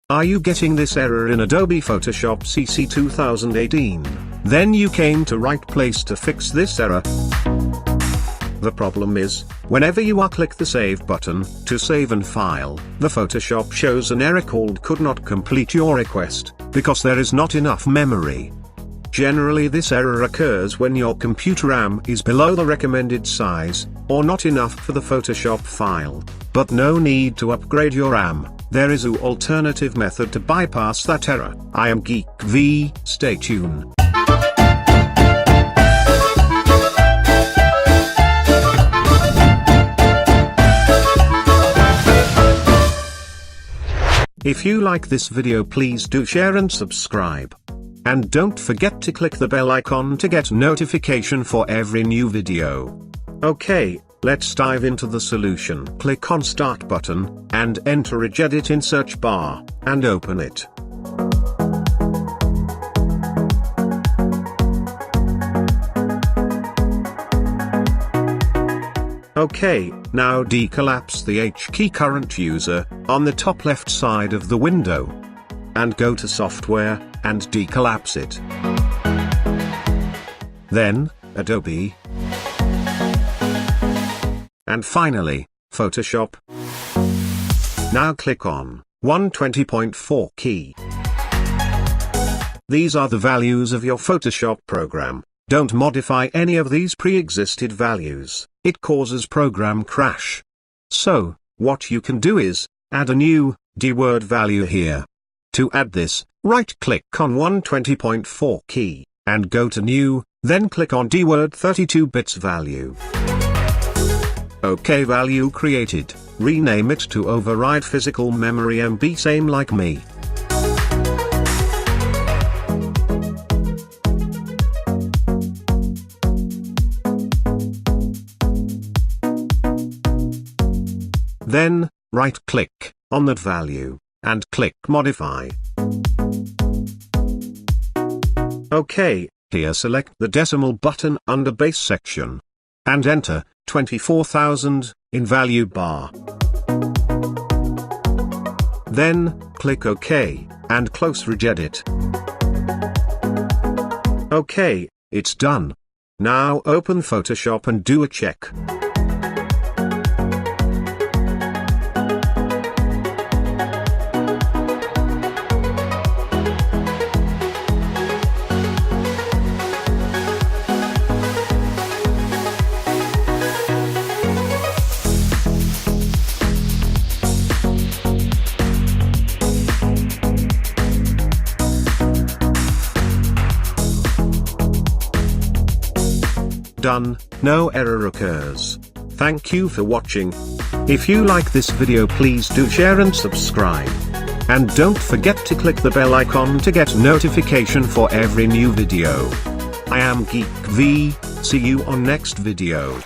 Are you getting this error in Adobe Photoshop CC 2018? Then you came to right place to fix this error. The problem is, whenever you click the Save button to save and file, the Photoshop shows an error called could not complete your request, because there is not enough memory. Generally this error occurs when your computer RAM is below the recommended size, or not enough for the Photoshop file. But no need to upgrade your RAM, there is an alternative method to bypass that error. I am Geekv, stay tuned. If you like this video, please do share and subscribe. And don't forget to click the bell icon to get notification for every new video. Okay, let's dive into the solution. Click on Start button, and enter Regedit in search bar, and open it. Okay, now decollapse the H key current user, on the top left side of the window. And go to Software, and decollapse it. Then, Adobe. And finally, Photoshop. Now click on 120.4 key. These are the values of your Photoshop program. Don't modify any of these pre-existed values, it causes program crash. So, what you can do is, add a new, D-word value here. To add this, right-click on 120.4 key, and go to New, then click on D-word 32 bits value. OK, value created, rename it to override physical memory MB, same like me. Then, right-click on that value, and click Modify. OK, here select the decimal button under base section. And enter 24,000 in value bar. Then, click OK, and close Regedit. OK, it's done. Now open Photoshop and do a check. Done, no error occurs. Thank you for watching. If you like this video, please do share and subscribe. And don't forget to click the bell icon to get notification for every new video. I am Geekv, see you on next video.